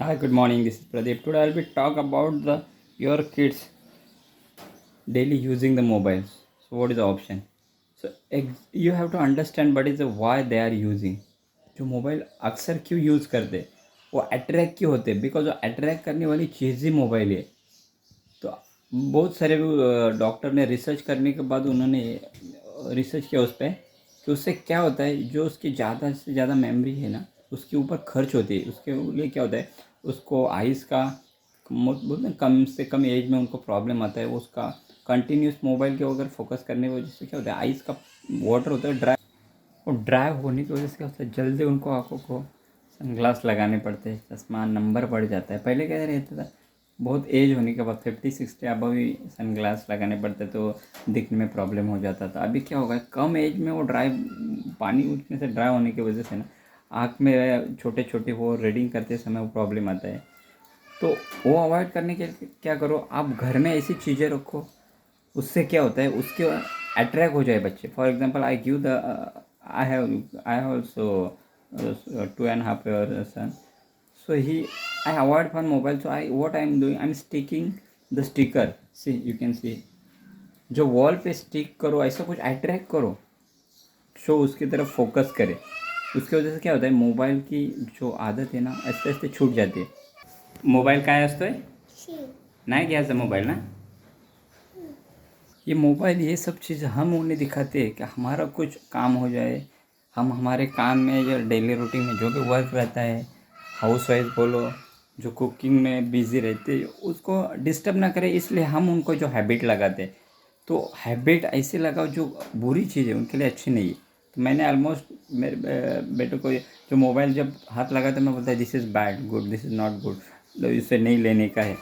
Hi, good morning. This is Pradeep. Today I'll be talk about the your kids daily using the mobiles. So what is the option? So you have to understand what is the why they are using. जो mobile अक्सर क्यों use करते वो attract क्यों होते because वो attract करने वाली चीज़ ही मोबाइल है। तो बहुत सारे डॉक्टर ने रिसर्च करने के बाद उन्होंने रिसर्च किया उस पर कि उससे क्या होता है जो उसकी ज़्यादा से ज़्यादा मेमोरी है ना उसके ऊपर खर्च होती है। उसके लिए क्या होता है उसको आइज़ का बोलते हैं कम से कम एज में उनको प्रॉब्लम आता है। उसका कंटिन्यूस मोबाइल के अगर फोकस करने की वजह से क्या होता है आइज़ का वाटर होता है ड्राई और ड्राई होने की वजह से क्या होता है जल्दी उनको आँखों को सनग्लास लगाने पड़ते हैं, चश्मा नंबर पड़ जाता है। पहले क्या रहता था बहुत एज होने के बाद 50-60 अबव ही सनग्लास लगाने पड़ते तो दिखने में प्रॉब्लम हो जाता था। अभी क्या होगा कम एज में वो ड्राई पानी उसमें से ड्राई होने की वजह से ना आँख में छोटे छोटे वो रीडिंग करते समय वो प्रॉब्लम आता है। तो वो अवॉइड करने के लिए क्या करो आप घर में ऐसी चीज़ें रखो उससे क्या होता है उसके अट्रैक्ट हो जाए बच्चे। For example I give the I have also 2.5 year son. So I avoid from mobile. So what I am doing, I am sticking the sticker. See, you can see. जो वॉल पे stick करो ऐसा कुछ attract करो show उसकी तरफ focus करे। उसकी वजह से क्या होता है मोबाइल की जो आदत है ना आस्ते आस्ते छूट जाती है। मोबाईल काय असतोय नहीं घ्यायचा मोबाइल ना। ये मोबाइल ये सब चीज़ हम उन्हें दिखाते हैं कि हमारा कुछ काम हो जाए। हम हमारे काम में या डेली रूटीन में जो भी वर्क रहता है हाउस वाइफ बोलो जो कुकिंग में बिज़ी रहते उसको डिस्टर्ब ना करें इसलिए हम उनको जो हैबिट लगाते हैं। तो हैबिट ऐसे लगाओ जो बुरी चीज़ है उनके लिए अच्छी नहीं है। तो मैंने ऑलमोस्ट मेरे बेटे को जो मोबाइल जब हाथ लगाता मैं बोलता है this is bad good this is not good तो इसे नहीं लेने का है।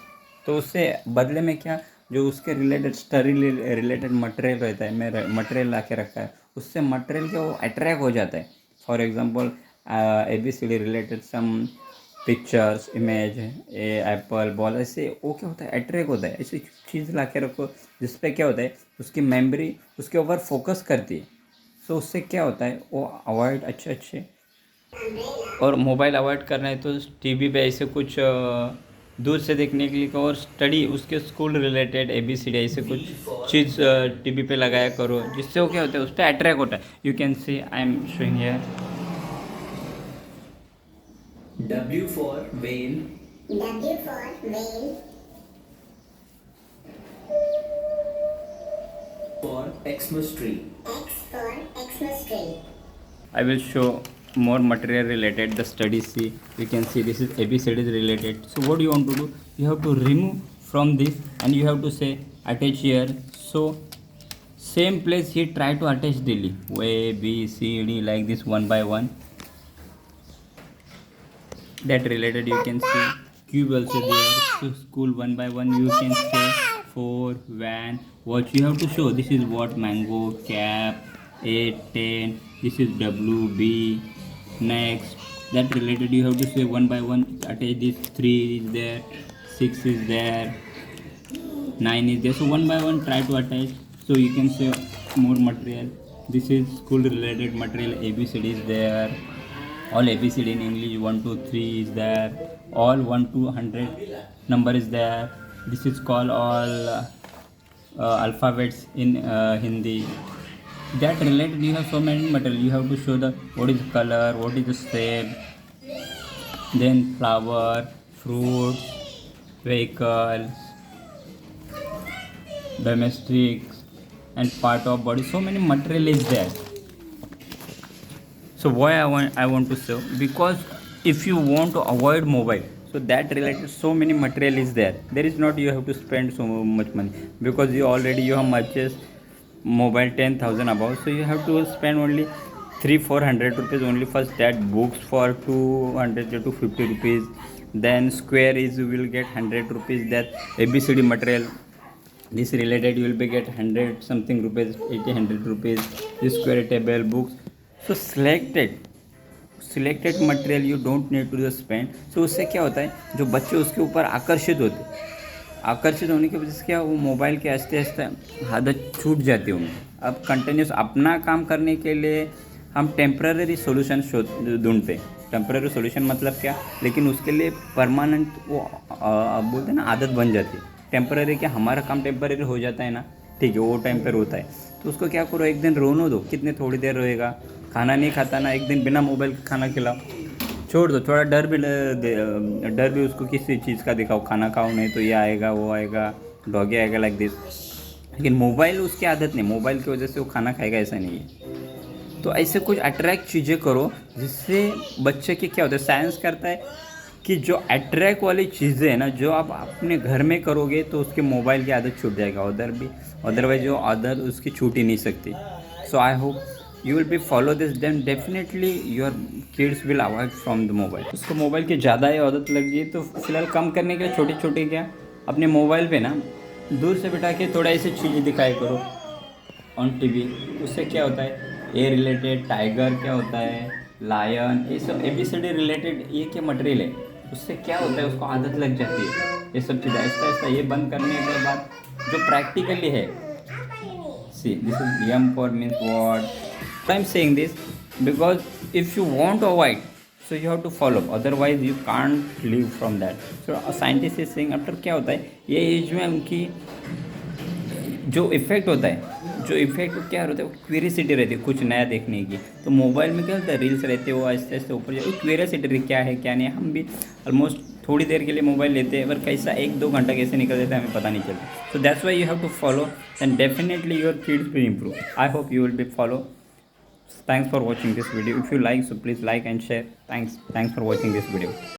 तो उससे बदले में क्या जो उसके रिलेटेड स्टडी रिलेटेड मटेरियल रहता है मैं मटेरियल ला के रखा है उससे मटेरियल का वो अट्रैक्ट हो जाता है। For example ABCD related some pictures image apple ball ऐसे वो क्या होता है अट्रैक्ट होता है। ऐसी चीज़ ला के रखो जिस पे क्या होता है उसकी मेमोरी उसके ऊपर फोकस करती है। सो उससे क्या होता है वो अवॉइड अच्छे अच्छे और मोबाइल अवॉइड करना है तो टीवी पे ऐसे कुछ दूर से देखने के लिए और स्टडी उसके स्कूल रिलेटेड ABCD ऐसे कुछ चीज़ टीवी पे लगाया करो जिससे वो क्या होता है उस पर अट्रैक्ट होता है। You can see I am showing here W for whale. W for whale. For Xmas tree. X for Xmas tree. I will show more material related the study. See you can see this is ABCD related. So what you want to do you have to remove from this and you have to say attach here. So same place he try to attach daily ABCD like this one by one that related you can see cube also there. So school one by one you can say 4 van what you have to show this is what mango cap 8 10 this is WB next that related you have to say one by one attach this 3 is there 6 is there 9 is there. So one by one try to attach. So you can say more material this is school related material ABCD is there all ABCD in English 1 2 3 is there all 1 to 100 number is there. This is called all alphabets in Hindi that related you have so many material you have to show the what is color what is the shape then flower fruits vehicles domestics and part of body so many material is there. So why I want to show because if you want to avoid mobile so that related so many material is there is not you have to spend so much money because you already you have purchased mobile 10,000 above so you have to spend only 300-400 rupees only first that books for 200 to 50 rupees then square is you will get 100 rupees that ABCD material this related you will be get 100 something rupees 80-100 rupees this square table books. So selected material you don't need to spend. So उससे क्या होता है जो बच्चे उसके ऊपर आकर्षित होते आकर्षित होने की वजह से क्या वो मोबाइल के आस्ते आस्ते आदत छूट जाती है उनको। अब कंटिन्यूस अपना काम करने के लिए हम टेम्पररी सोल्यूशन ढूंढते हैं। टेम्पररी सोल्यूशन मतलब क्या, लेकिन उसके लिए परमानेंट वो बोलते हैं ना आदत बन जाती है। टेम्पररी क्या, हमारा काम टेम्पररी हो जाता है ना, ठीक है, वो टाइम पर होता है, तो उसको क्या करो, एक दिन रोने दो, कितने थोड़ी देर रोएगा, खाना नहीं खाता ना, एक दिन बिना मोबाइल के खाना खिलाओ, छोड़ दो, थोड़ा डर भी उसको किसी चीज़ का दिखाओ, खाना खाओ नहीं तो ये आएगा वो आएगा, डॉगी आएगा लाइक दिस। लेकिन मोबाइल उसकी आदत नहीं, मोबाइल की वजह से वो खाना खाएगा ऐसा नहीं है। तो ऐसे कुछ अट्रैक्ट चीज़ें करो जिससे बच्चे के क्या होता है, साइंस करता है कि जो अट्रैक्ट वाली चीज़ें हैं ना, जो आप अपने घर में करोगे तो उसके मोबाइल की आदत छूट जाएगा, उधर भी अदरवाइज जो आदत उसकी छूट ही नहीं सकती। So I hope you will be follow this, then definitely your kids will avoid from the mobile। उसको मोबाइल की ज़्यादा ही आदत लग गई तो फिलहाल कम करने के लिए छोटी छोटी क्या, अपने मोबाइल पे ना दूर से बिठा के थोड़ा ऐसी चीज़ें दिखाया करो ऑन टीवी। उससे क्या होता है, ए रिलेटेड टाइगर क्या होता है, लायन, ये सब ABCD रिलेटेड ये क्या मटेरियल है, उससे क्या होता है उसको आदत लग जाती है ये सब चीज़ें। ऐसा ऐसा ये बंद करने के बाद जो प्रैक्टिकली है, see this is Yama for means what I'm saying this because if you want to avoid, so you have to follow, otherwise you can't live from that। So a scientist is saying after क्या होता है, ये as में उनकी जो effect होता है, जो इफ़ेक्ट क्या होता है, वो क्यूरियसिटी रहती है कुछ नया देखने की। तो मोबाइल में क्या होता है, रील्स रहते हैं, वो आहिस्ते आहिस्ते ऊपर जाए, क्यूरियसिटी रहती क्या है क्या नहीं। हम भी ऑलमोस्ट थोड़ी देर के लिए मोबाइल लेते हैं, पर कैसा 1-2 घंटा कैसे निकल जाता है हमें पता नहीं चलता। So that's why you have to follow and definitely your kids will improve। I hope you will be follow। Thanks for watching this video. If you like, so please like and share. Thanks for watching this video.